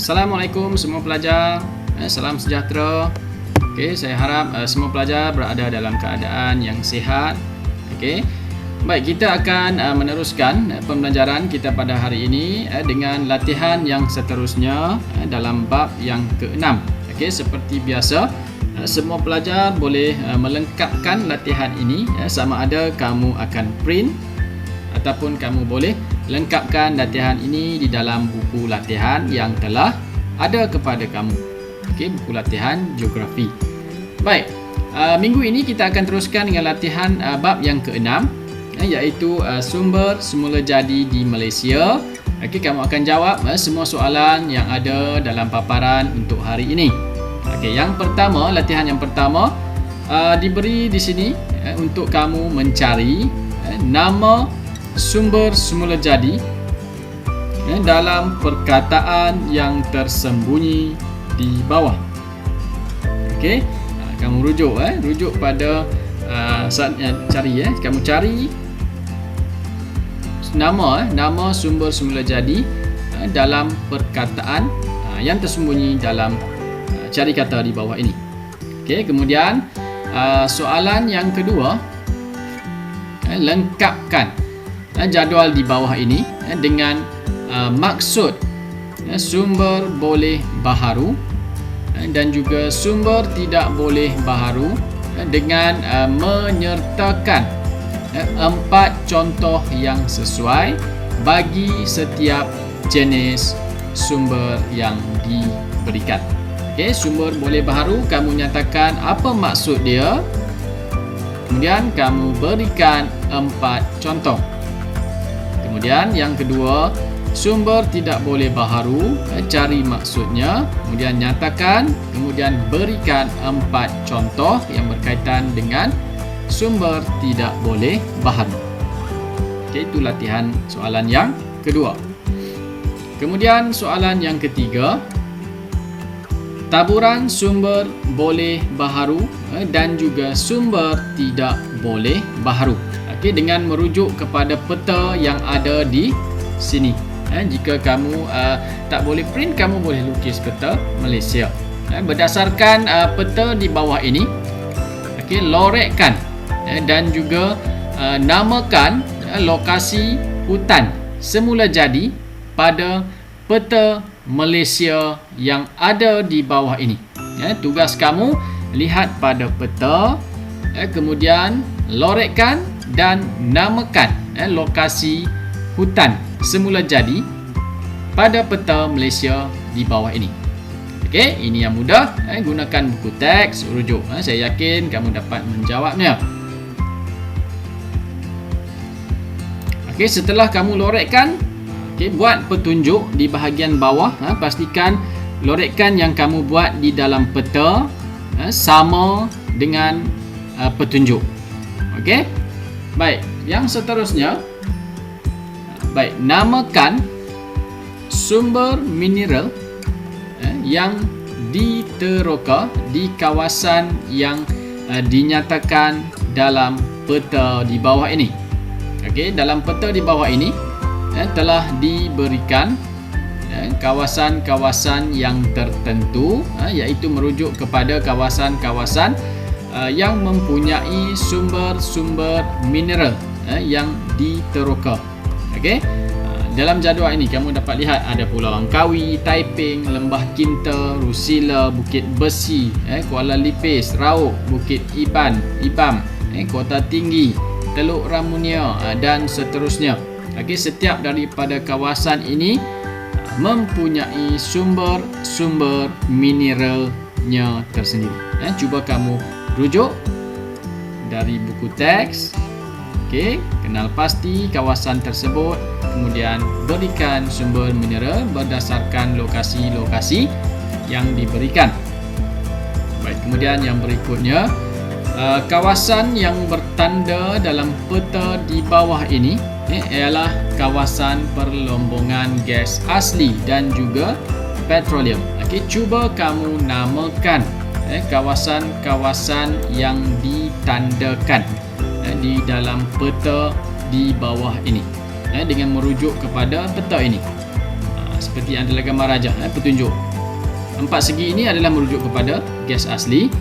Assalamualaikum semua pelajar. Salam sejahtera. Okey, saya harap semua pelajar berada dalam keadaan yang sihat. Okey. Baik, kita akan meneruskan pembelajaran kita pada hari ini dengan latihan yang seterusnya dalam bab yang ke-6. Okey, seperti biasa, semua pelajar boleh melengkapkan latihan ini, sama ada kamu akan print ataupun kamu boleh lengkapkan latihan ini di dalam buku latihan yang telah ada kepada kamu. Okey, buku latihan geografi. Baik, minggu ini kita akan teruskan dengan latihan bab yang ke-6, iaitu sumber semula jadi di Malaysia. Okey, kamu akan jawab semua soalan yang ada dalam paparan untuk hari ini. Okey, yang pertama, latihan yang pertama diberi di sini untuk kamu mencari nama sumber semula jadi dalam perkataan yang tersembunyi di bawah. Okey, kamu rujuk pada saat cari kamu cari nama sumber semula jadi dalam perkataan yang tersembunyi dalam cari kata di bawah ini. Okey, kemudian soalan yang kedua, lengkapkan jadual di bawah ini dengan maksud sumber boleh baharu dan juga sumber tidak boleh baharu dengan menyertakan 4 contoh yang sesuai bagi setiap jenis sumber yang diberikan. Okey, sumber boleh baharu, kamu nyatakan apa maksud dia, kemudian kamu berikan 4 contoh. Kemudian yang kedua, sumber tidak boleh baharu, cari maksudnya, kemudian nyatakan, kemudian berikan 4 contoh yang berkaitan dengan sumber tidak boleh baharu. Okey, itu latihan soalan yang kedua. Kemudian soalan yang ketiga, taburan sumber boleh baharu dan juga sumber tidak boleh baharu. Okey, dengan merujuk kepada peta yang ada di sini. Jika kamu tak boleh print, kamu boleh lukis peta Malaysia. Berdasarkan peta di bawah ini, okey, lorekkan dan juga namakan lokasi hutan semula jadi pada peta Malaysia yang ada di bawah ini. Tugas kamu lihat pada peta, kemudian lorekkan dan namakan lokasi hutan semula jadi pada peta Malaysia di bawah ini. Okey, ini yang mudah. Gunakan buku teks rujuk. Saya yakin kamu dapat menjawabnya. Okey, setelah kamu lorekkan, okey, buat petunjuk di bahagian bawah. Pastikan lorekkan yang kamu buat di dalam peta sama dengan petunjuk. Okey. Baik, yang seterusnya, baik, namakan sumber mineral yang diteroka di kawasan yang dinyatakan dalam peta di bawah ini. Okey, dalam peta di bawah ini telah diberikan kawasan-kawasan yang tertentu, iaitu merujuk kepada kawasan-kawasan yang mempunyai sumber-sumber mineral yang diteroka. Okey, dalam jadual ini kamu dapat lihat ada Pulau Langkawi, Taiping, Lembah Kinta, Rusila, Bukit Besi, Kuala Lipis, Rauk, Bukit Ibam, Kota Tinggi, Teluk Ramunia dan seterusnya. Okey, setiap daripada kawasan ini mempunyai sumber-sumber mineralnya tersendiri. Cuba kamu rujuk dari buku teks. Okey, kenal pasti kawasan tersebut, kemudian berikan sumber mineral berdasarkan lokasi-lokasi yang diberikan. Baik, kemudian yang berikutnya, kawasan yang bertanda dalam peta di bawah ini ialah kawasan perlombongan gas asli dan juga petroleum. Okey, cuba kamu namakan kawasan-kawasan yang ditandakan di dalam peta di bawah ini dengan merujuk kepada peta ini. seperti yang adalah gambar rajah, petunjuk. 4 segi ini adalah merujuk kepada gas asli,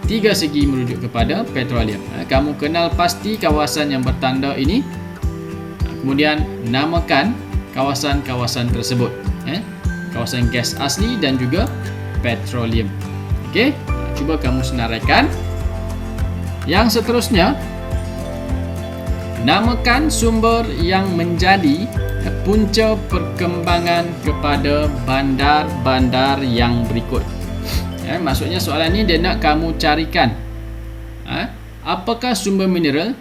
3 segi merujuk kepada petroleum. Kamu kenal pasti kawasan yang bertanda ini, kemudian namakan kawasan-kawasan tersebut, kawasan gas asli dan juga petroleum. Okey, cuba kamu senaraikan. Yang seterusnya, namakan sumber yang menjadi punca perkembangan kepada bandar-bandar yang berikut. Maksudnya soalan ni dia nak kamu carikan apakah sumber mineral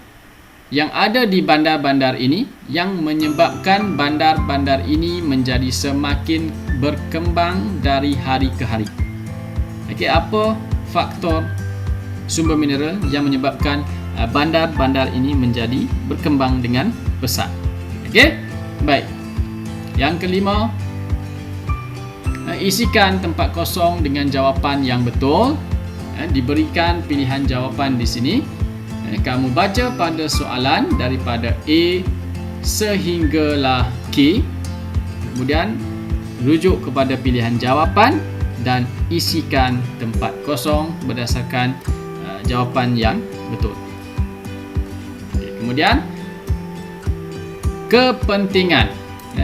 yang ada di bandar-bandar ini yang menyebabkan bandar-bandar ini menjadi semakin berkembang dari hari ke hari. Okey, apa faktor sumber mineral yang menyebabkan bandar-bandar ini menjadi berkembang dengan pesat. Okey? Baik. Yang kelima, isikan tempat kosong dengan jawapan yang betul. Diberikan pilihan jawapan di sini. Kamu baca pada soalan daripada A sehinggalah K. Kemudian rujuk kepada pilihan jawapan dan isikan tempat kosong berdasarkan jawapan yang betul. Okay, kemudian kepentingan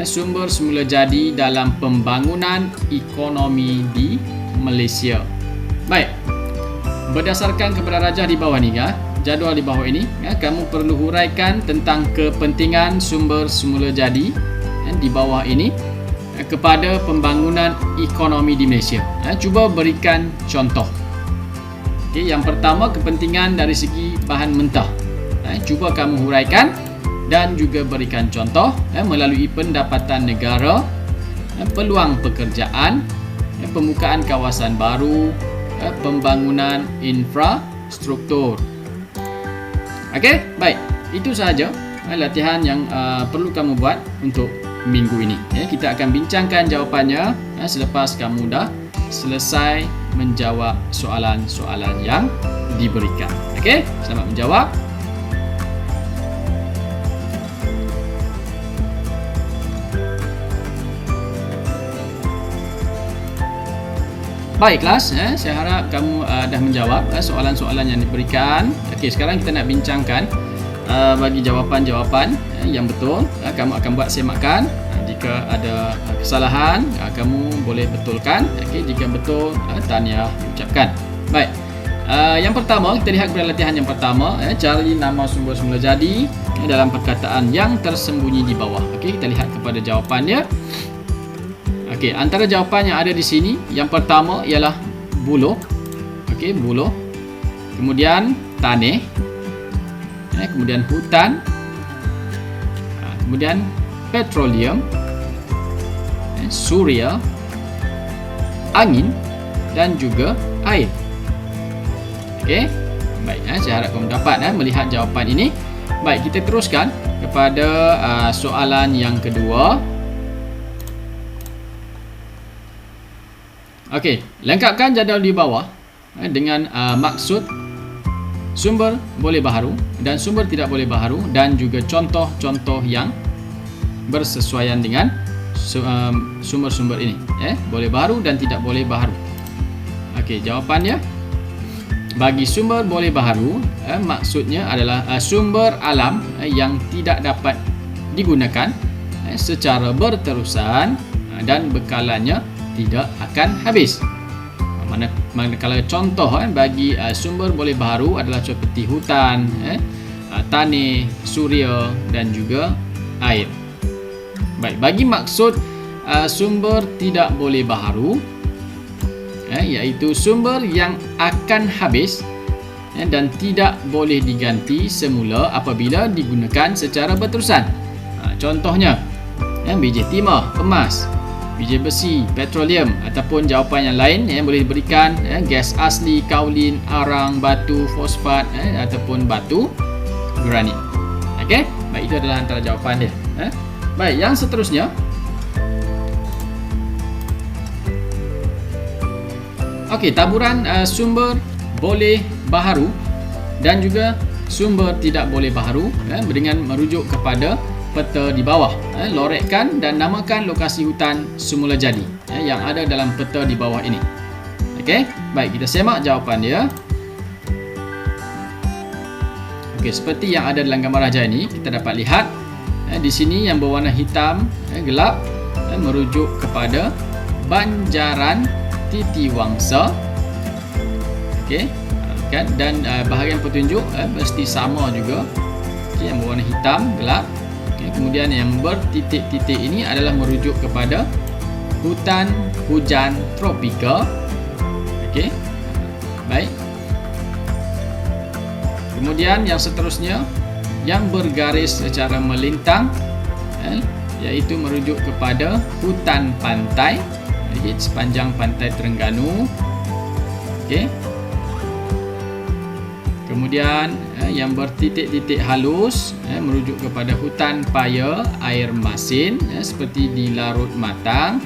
sumber semula jadi dalam pembangunan ekonomi di Malaysia. Baik, berdasarkan kepada rajah di bawah ni, jadual di bawah ini, kamu perlu huraikan tentang kepentingan sumber semula jadi di bawah ini kepada pembangunan ekonomi di Malaysia. Cuba berikan contoh. Okay, yang pertama, kepentingan dari segi bahan mentah. Cuba kamu huraikan dan juga berikan contoh melalui pendapatan negara, peluang pekerjaan, pembukaan kawasan baru, pembangunan infrastruktur. Okey, baik. Itu sahaja latihan yang perlu kamu buat untuk minggu ini. Kita akan bincangkan jawapannya selepas kamu dah selesai menjawab soalan-soalan yang diberikan. Okey, selamat menjawab. Baik kelas, saya harap kamu dah menjawab soalan-soalan yang diberikan. Okey, sekarang kita nak bincangkan bagi jawapan-jawapan yang betul. Kamu akan buat semakan. Jika ada kesalahan, kamu boleh betulkan. Okey, jika betul, tahniah diucapkan. Baik. Yang pertama, kita lihat kepada latihan yang pertama, cari nama sumber semula jadi dalam perkataan yang tersembunyi di bawah. Okey, kita lihat kepada jawapannya. Okey, antara jawapan yang ada di sini, yang pertama ialah buloh. Okey, buloh. Kemudian tanah. Kemudian hutan. Kemudian petroleum, suria, angin dan juga air. Okey. Baik, saya harap kamu dapat melihat jawapan ini. Baik, kita teruskan kepada soalan yang kedua. Okey, lengkapkan jadual di bawah dengan maksud sumber boleh baharu dan sumber tidak boleh baharu dan juga contoh-contoh yang bersesuaian dengan sumber-sumber ini. Boleh baharu dan tidak boleh baharu. Okey, jawapannya bagi sumber boleh baharu maksudnya adalah sumber alam yang tidak dapat digunakan secara berterusan dan bekalannya tidak akan habis. Manakala contoh bagi sumber boleh baharu adalah seperti hutan, tanah, suria dan juga air. Baik, bagi maksud sumber tidak boleh baharu, iaitu sumber yang akan habis dan tidak boleh diganti semula apabila digunakan secara berterusan. Contohnya biji timah, emas, biji besi, petroleum ataupun jawapan yang lain yang boleh diberikan gas asli, kaolin, arang, batu, fosfat ataupun batu granit. Okey, baik, itu adalah antara jawapan dia. Baik, yang seterusnya. Okey, taburan sumber boleh baharu dan juga sumber tidak boleh baharu dengan merujuk kepada peta di bawah. Lorekkan dan namakan lokasi hutan semula jadi yang ada dalam peta di bawah ini. Okey, baik, kita semak jawapan dia. Okey, seperti yang ada dalam gambar raja ini, kita dapat lihat di sini yang berwarna hitam gelap merujuk kepada Banjaran Titiwangsa. Okey, kan, dan bahagian petunjuk mesti sama juga. Okay, yang berwarna hitam gelap. Okay, kemudian yang bertitik-titik ini adalah merujuk kepada hutan hujan tropika. Okey, baik. Kemudian yang seterusnya yang bergaris secara melintang, iaitu merujuk kepada hutan pantai, sepanjang pantai Terengganu. Okey. Kemudian yang bertitik-titik halus merujuk kepada hutan paya air masin seperti di Larut Matang,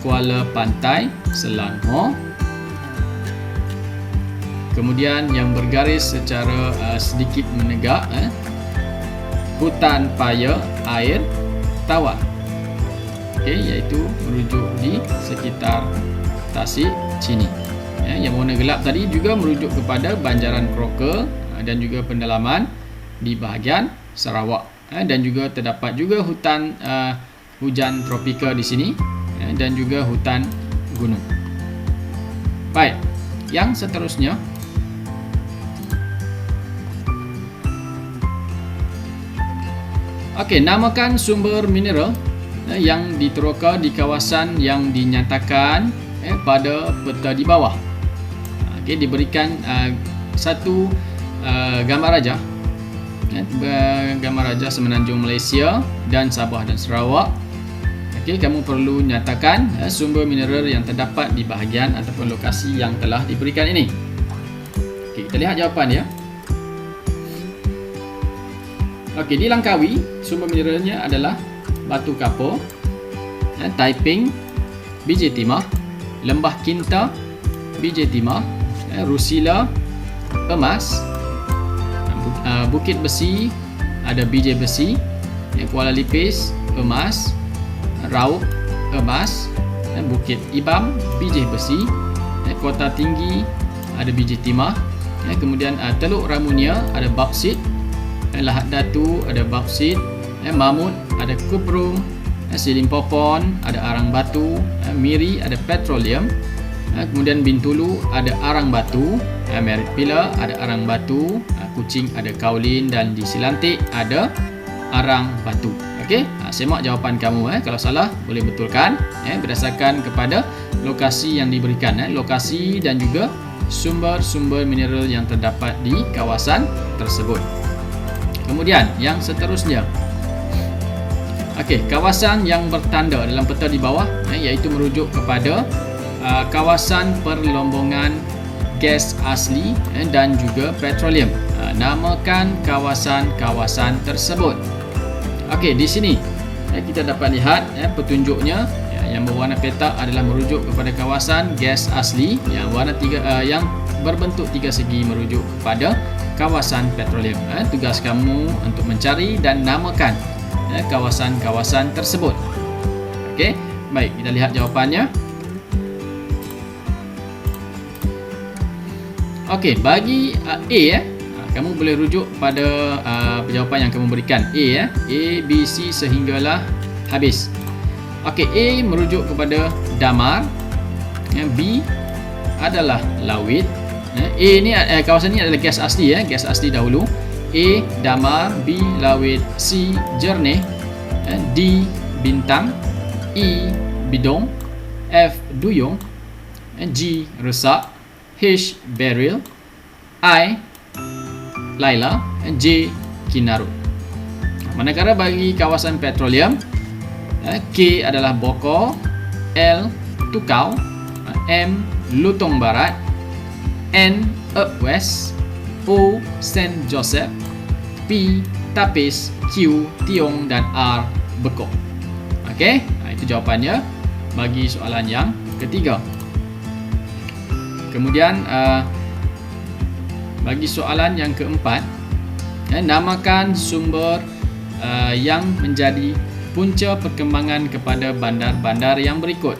Kuala Pantai, Selangor. Kemudian yang bergaris secara sedikit menegak, hutan paya air tawar. Okey, iaitu merujuk di sekitar Tasik Chini. Yang warna gelap tadi juga merujuk kepada Banjaran Croker dan juga pendalaman di bahagian Sarawak. Dan juga terdapat juga hutan hujan tropika di sini dan juga hutan gunung. Baik, yang seterusnya okey, namakan sumber mineral yang diteroka di kawasan yang dinyatakan pada peta di bawah. Okey, diberikan satu gambar raja, gambar raja Semenanjung Malaysia dan Sabah dan Sarawak. Okey, kamu perlu nyatakan sumber mineral yang terdapat di bahagian ataupun lokasi yang telah diberikan ini. Okey, kita lihat jawapan dia. Okey, di Langkawi sumber mineralnya adalah batu kapur, Taiping, biji timah, Lembah Kinta, biji timah, Rusila, emas, Bukit Besi, ada biji besi, Kuala Lipis, emas, Raub, emas, Bukit Ibam, biji besi, Kota Tinggi, ada biji timah, kemudian Teluk Ramunia, ada bauksit, Lahad Datu, ada bauksit, Mamut, ada kuprum, Siling Popon, ada arang batu, Miri, ada petroleum, kemudian Bintulu, ada arang batu, Merit Pillar, ada arang batu, Kuching, ada kaulin, dan di Silantik ada arang batu. Okey, semak jawapan kamu. Kalau salah boleh betulkan berdasarkan kepada lokasi yang diberikan, lokasi dan juga sumber-sumber mineral yang terdapat di kawasan tersebut. Kemudian yang seterusnya, okey, kawasan yang bertanda dalam peta di bawah iaitu merujuk kepada kawasan perlombongan gas asli dan juga petroleum. Namakan kawasan-kawasan tersebut. Okey, di sini kita dapat lihat petunjuknya. Yang berwarna petak adalah merujuk kepada kawasan gas asli, yang warna yang berbentuk tiga segi merujuk kepada kawasan petroleum. Tugas kamu untuk mencari dan namakan kawasan-kawasan tersebut. Okey, baik, kita lihat jawapannya. Okey, bagi A, kamu boleh rujuk pada jawapan yang kamu berikan. A, B, C sehinggalah habis. Okey, A merujuk kepada Damar, B adalah Lawit. A ni kawasan ni adalah gas asli, gas asli dahulu. A Damar, B Lawit, C Jernih, D Bintang, E Bidong, F Duyung, G Resak, H Beryl, I Laila, J Kinarut. Manakala bagi kawasan petroleum, K adalah Bokor, L Tukau, M Lutong Barat, N Up West, O Saint Joseph, P Tapis, Q Tiong, dan R Bekok. Okey, itu jawapannya bagi soalan yang ketiga. Kemudian bagi soalan yang keempat, namakan sumber yang menjadi punca perkembangan kepada bandar-bandar yang berikut.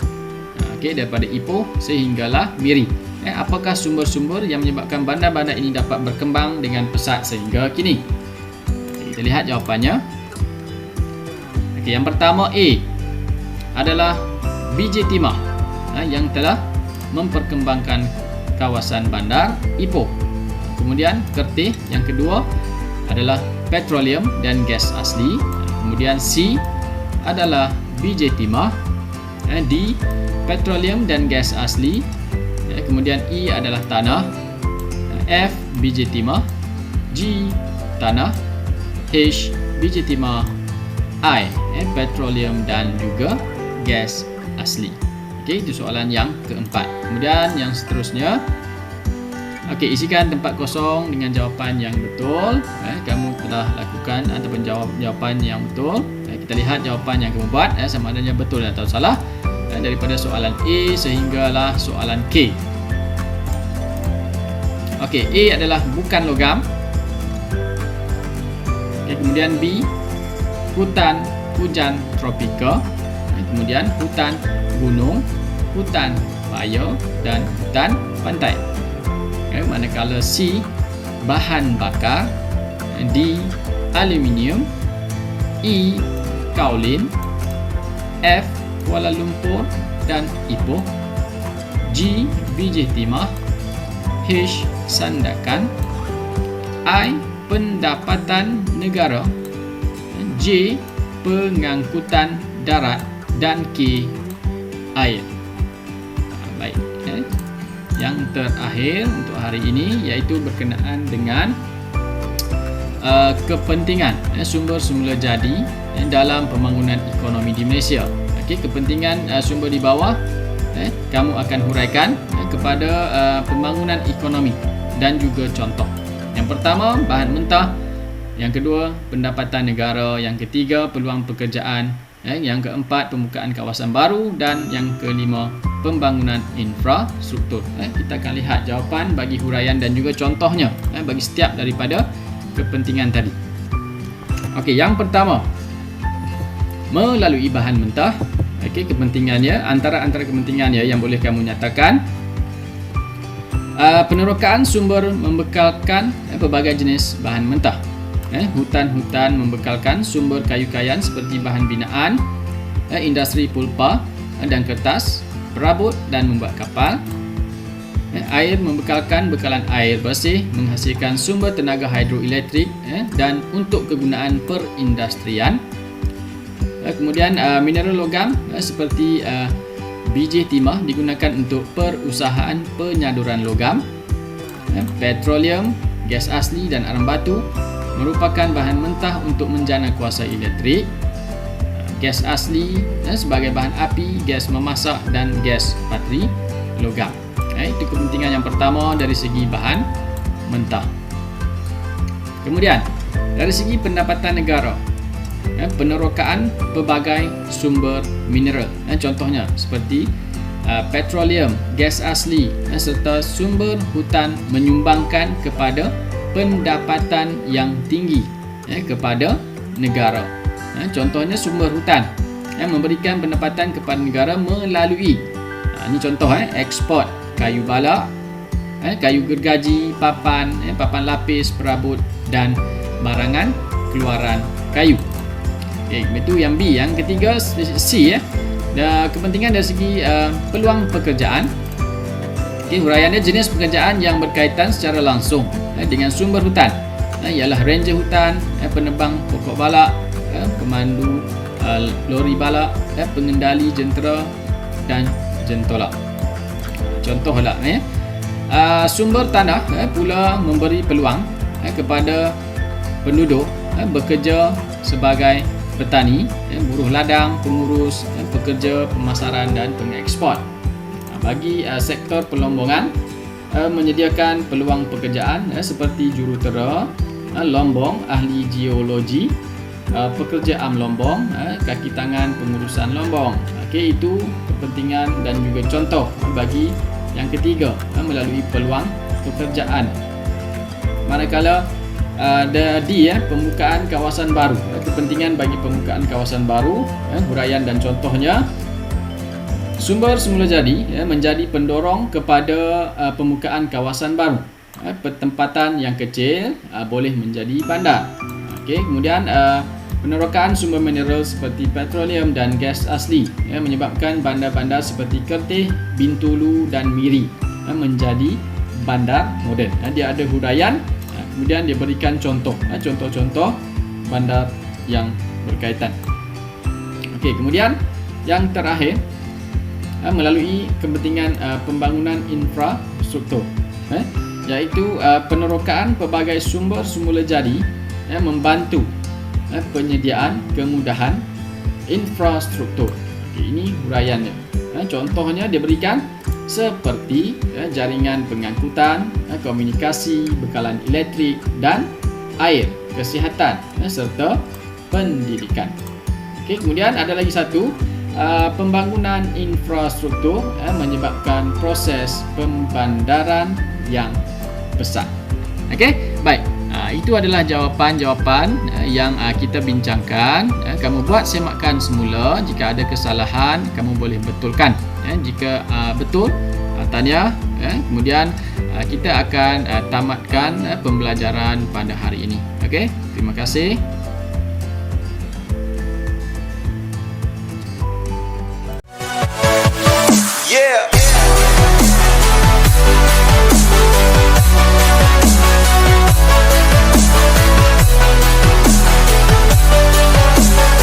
Daripada Ipoh sehinggalah Miri. Apakah sumber-sumber yang menyebabkan bandar-bandar ini dapat berkembang dengan pesat sehingga kini? Kita lihat jawapannya. Yang pertama A adalah BJ Timah yang telah memperkembangkan kawasan bandar Ipoh. Kemudian Kertih yang kedua adalah petroleum dan gas asli. Kemudian C adalah BJ Timah, D petroleum dan gas asli. Kemudian E adalah tanah, F BJ Timah, G tanah, H BJ Timah, I petroleum dan juga gas asli. Itu soalan yang keempat. Kemudian yang seterusnya, isikan tempat kosong dengan jawapan yang betul. Kamu telah lakukan ataupun jawab jawapan yang betul. Kita lihat jawapan yang kamu buat sama adanya betul atau salah daripada soalan A sehinggalah soalan K. A adalah bukan logam. Kemudian B hutan hujan tropika. Kemudian hutan gunung, hutan bayau dan hutan pantai. Manakala C bahan bakar, D aluminium, E kaolin, F Kuala Lumpur dan Ipoh, G BJ Timah, H sandakan, I pendapatan negara, J pengangkutan darat dan K air. Baik. Yang terakhir untuk hari ini iaitu berkenaan dengan kepentingan sumber semula jadi dalam pembangunan ekonomi di Malaysia. Kepentingan sumber di bawah kamu akan huraikan kepada pembangunan ekonomi dan juga contoh. Yang pertama, bahan mentah. Yang kedua, pendapatan negara. Yang ketiga, peluang pekerjaan. Yang keempat, pembukaan kawasan baru. Dan yang kelima, pembangunan infrastruktur. Kita akan lihat jawapan bagi huraian dan juga contohnya bagi setiap daripada kepentingan tadi. Yang pertama, melalui bahan mentah. Kepentingannya, antara kepentingannya yang boleh kamu nyatakan, penerokaan sumber membekalkan pelbagai jenis bahan mentah. Hutan-hutan membekalkan sumber kayu-kayan seperti bahan binaan, industri pulpa dan kertas, perabot dan membuat kapal. Air membekalkan bekalan air bersih, menghasilkan sumber tenaga hidroelektrik dan untuk kegunaan perindustrian. Kemudian mineral logam seperti BJ Timah digunakan untuk perusahaan penyaduran logam. Petroleum, gas asli dan arang batu merupakan bahan mentah untuk menjana kuasa elektrik. Gas asli sebagai bahan api, gas memasak dan gas bateri logam. Itu kepentingan yang pertama dari segi bahan mentah. Kemudian dari segi pendapatan negara, penerokaan pelbagai sumber mineral, contohnya seperti petroleum, gas asli serta sumber hutan menyumbangkan kepada pendapatan yang tinggi kepada negara. Contohnya sumber hutan memberikan pendapatan kepada negara melalui ini contoh ekspor kayu balak, kayu gergaji, papan lapis, perabot dan barangan keluaran kayu. Itu yang B. Yang ketiga C, kepentingan dari segi peluang pekerjaan. Huraiannya jenis pekerjaan yang berkaitan secara langsung dengan sumber hutan ialah ranger hutan, penebang pokok balak, pemandu lori balak, pengendali jentera dan jentolak. Contohlah sumber tanah pula memberi peluang kepada penduduk bekerja sebagai petani, buruh ladang, pengurus, pekerja pemasaran dan pengeksport. Bagi sektor pelombongan, menyediakan peluang pekerjaan seperti jurutera, lombong, ahli geologi, pekerja lombong, kaki tangan pengurusan lombong. Itu kepentingan dan juga contoh bagi yang ketiga melalui peluang pekerjaan. Manakala pembukaan kawasan baru. Kepentingan bagi pembukaan kawasan baru, huraian dan contohnya. Sumber semula jadi menjadi pendorong kepada pembukaan kawasan baru. Pertempatan yang kecil boleh menjadi bandar. Okey, kemudian penerokaan sumber mineral seperti petroleum dan gas asli menyebabkan bandar-bandar seperti Kertih, Bintulu dan Miri menjadi bandar moden. Dia ada huraian, kemudian dia berikan contoh-contoh bandar yang berkaitan. Okey, kemudian yang terakhir, melalui kepentingan pembangunan infrastruktur, iaitu penerokaan pelbagai sumber semula jadi membantu penyediaan kemudahan infrastruktur. Ini huraiannya. Contohnya diberikan seperti jaringan pengangkutan, komunikasi, bekalan elektrik dan air, kesihatan serta pendidikan. Okey, kemudian ada lagi satu, pembangunan infrastruktur menyebabkan proses pembandaran yang besar. Okey, baik. Itu adalah jawapan-jawapan yang kita bincangkan. Kamu buat semakan semula. Jika ada kesalahan, kamu boleh betulkan. Jika betul, tahniah. Kemudian kita akan tamatkan pembelajaran pada hari ini. Okey, terima kasih.